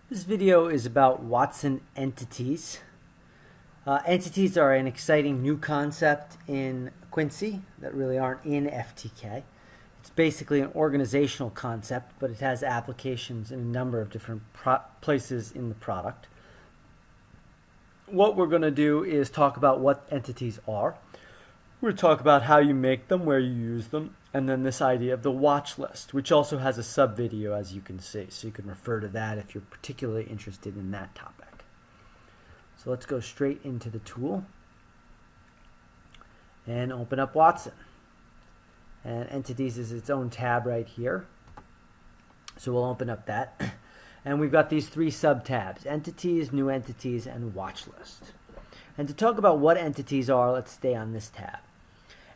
This video is about Watson entities. Entities are an exciting new concept in Quincy that really aren't in FTK. It's basically an organizational concept, but it has applications in a number of different places in the product. What we're going to do is talk about what entities are. We're going to talk about how you make them, where you use them, and then this idea of the watch list, which also has a sub-video, as you can see. So you can refer to that if you're particularly interested in that topic. So let's go straight into the tool and open up Watson. And Entities is its own tab right here. So we'll open up that. And we've got these three sub-tabs: Entities, New Entities, and Watch List. And to talk about what entities are, let's stay on this tab.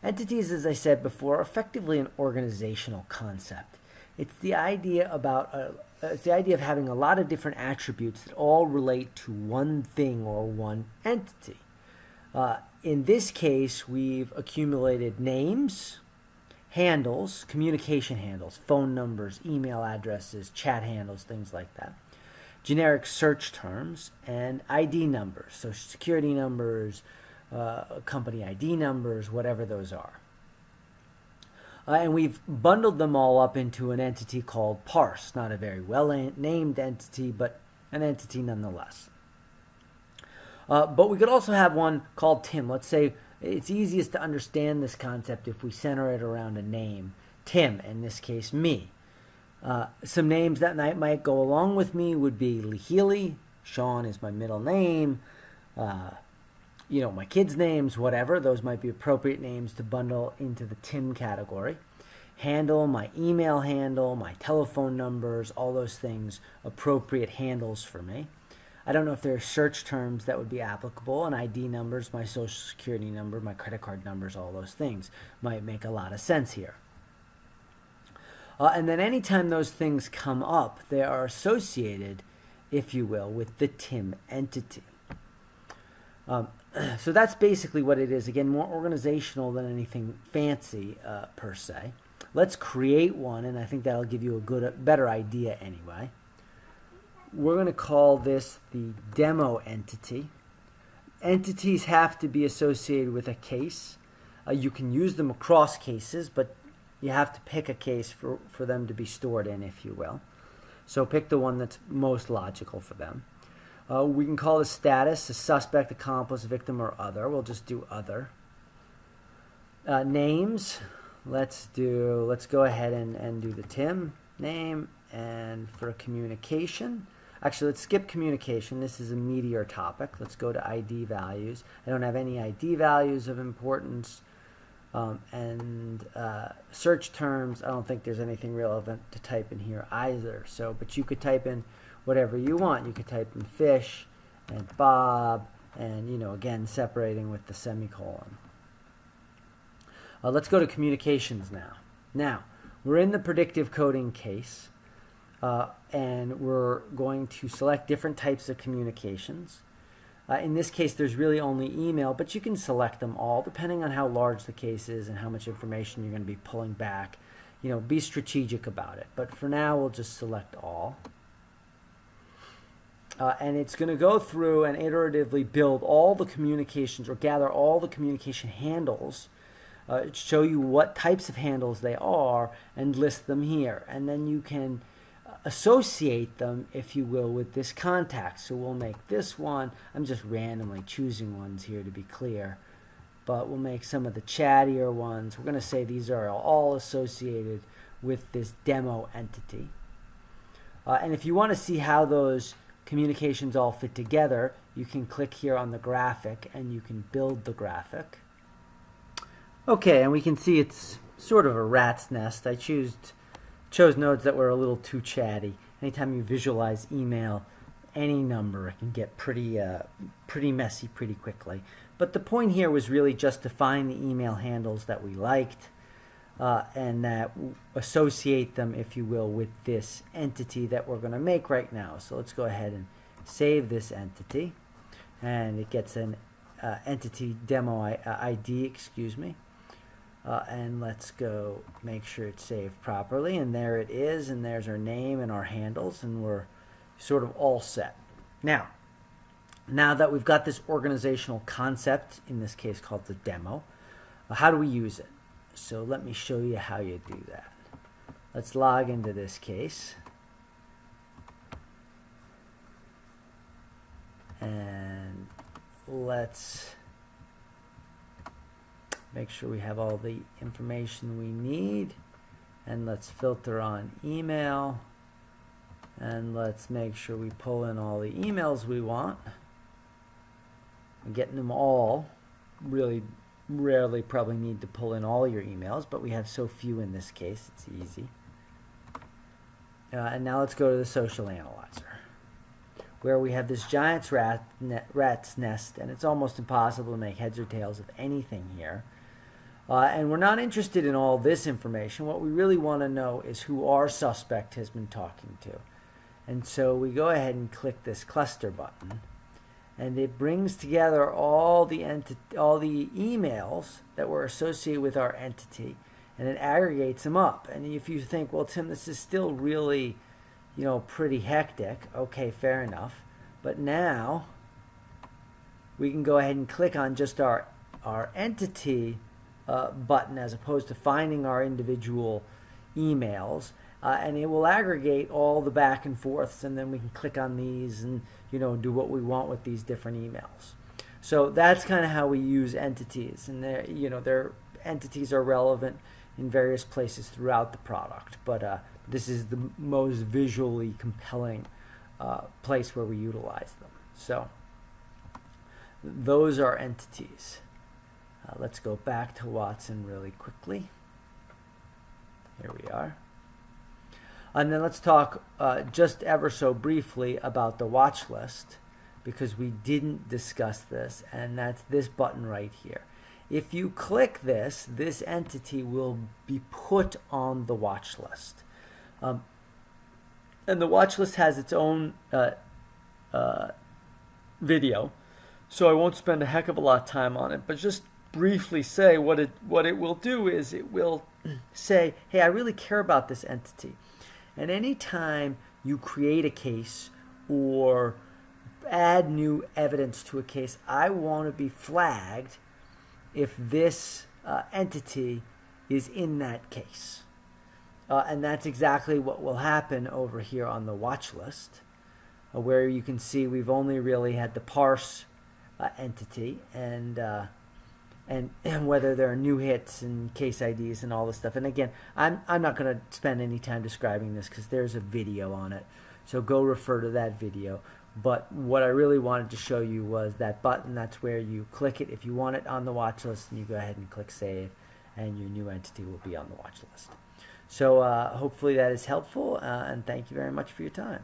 Entities, as I said before, are effectively an organizational concept. It's the idea of having a lot of different attributes that all relate to one thing or one entity. In this case, we've accumulated names, handles, communication handles, phone numbers, email addresses, chat handles, things like that. Generic search terms, and ID numbers, social security numbers, company ID numbers, whatever those are. And we've bundled them all up into an entity called parse. Not a very well-named entity, but an entity nonetheless. But we could also have one called Tim. Let's say it's easiest to understand this concept if we center it around a name. Tim, in this case, me. Some names that might go along with me would be Lee Healy. Sean is my middle name. My kids' names, whatever. Those might be appropriate names to bundle into the Tim category. Handle, my email handle, my telephone numbers, all those things, appropriate handles for me. I don't know if there are search terms that would be applicable, and ID numbers, my social security number, my credit card numbers, all those things might make a lot of sense here. And then anytime those things come up, they are associated, if you will, with the Tim entity. So that's basically what it is. Again, more organizational than anything fancy per se. Let's create one, and I think that'll give you a better idea anyway. We're going to call this the demo entity. Entities have to be associated with a case. You can use them across cases, but you have to pick a case for them to be stored in, if you will. So pick the one that's most logical for them. We can call the status a suspect, accomplice, victim, or other. We'll just do other. Names, let's go ahead and do the Tim name. And for communication, actually let's skip communication. This is a meatier topic. Let's go to ID values. I don't have any ID values of importance. And search terms, I don't think there's anything relevant to type in here either. But you could type in whatever you want. You could type in fish and Bob, and again separating with the semicolon. Let's go to communications now. Now we're in the predictive coding case, and we're going to select different types of communications. In this case, there's really only email, but you can select them all depending on how large the case is and how much information you're going to be pulling back. Be strategic about it. But for now, we'll just select all. And it's going to go through and iteratively build all the communications, or gather all the communication handles, show you what types of handles they are, and list them here. And then you can associate them, if you will, with this contact. So we'll make this one. I'm just randomly choosing ones here to be clear. But we'll make some of the chattier ones. We're going to say these are all associated with this demo entity. And if you want to see how those communications all fit together, you can click here on the graphic and you can build the graphic. Okay, and we can see it's sort of a rat's nest. I chose nodes that were a little too chatty. Anytime you visualize email, any number, it can get pretty messy pretty quickly. But the point here was really just to find the email handles that we liked, and that associate them, if you will, with this entity that we're going to make right now. So let's go ahead and save this entity, and it gets an entity demo ID, excuse me. And let's go make sure it's saved properly, and there it is, and there's our name and our handles, and we're sort of all set. Now that we've got this organizational concept, in this case called the demo, how do we use it? So let me show you how you do that. Let's log into this case. And let's make sure we have all the information we need. And let's filter on email. And let's make sure we pull in all the emails we want. I'm getting them all. Really rarely probably need to pull in all your emails, but we have so few in this case, it's easy. And now let's go to the social analyzer, where we have this giant's rat's nest, and it's almost impossible to make heads or tails of anything here. And we're not interested in all this information. What we really want to know is who our suspect has been talking to. And so we go ahead and click this cluster button, and it brings together all the emails that were associated with our entity, and it aggregates them up. And if you think, well, Tim, this is still really, pretty hectic. Okay, fair enough. But now we can go ahead and click on just our entity button, as opposed to finding our individual emails, and it will aggregate all the back and forths, and then we can click on these and do what we want with these different emails. So that's kind of how we use entities, and their entities are relevant in various places throughout the product, but this is the most visually compelling place where we utilize them. So those are entities. Let's go back to Watson really quickly. Here we are. And then let's talk just ever so briefly about the watch list, because we didn't discuss this, and that's this button right here. If you click this entity will be put on the watch list. And the watch list has its own video, so I won't spend a heck of a lot of time on it, but just briefly say what it will do is it will say, hey, I really care about this entity. And anytime you create a case or add new evidence to a case, I want to be flagged if this entity is in that case. And that's exactly what will happen over here on the watch list, where you can see we've only really had the parse entity and whether there are new hits and case IDs and all this stuff. And again, I'm not going to spend any time describing this because there's a video on it. So go refer to that video. But what I really wanted to show you was that button. That's where you click it if you want it on the watch list, and you go ahead and click save, and your new entity will be on the watch list. So hopefully that is helpful, and thank you very much for your time.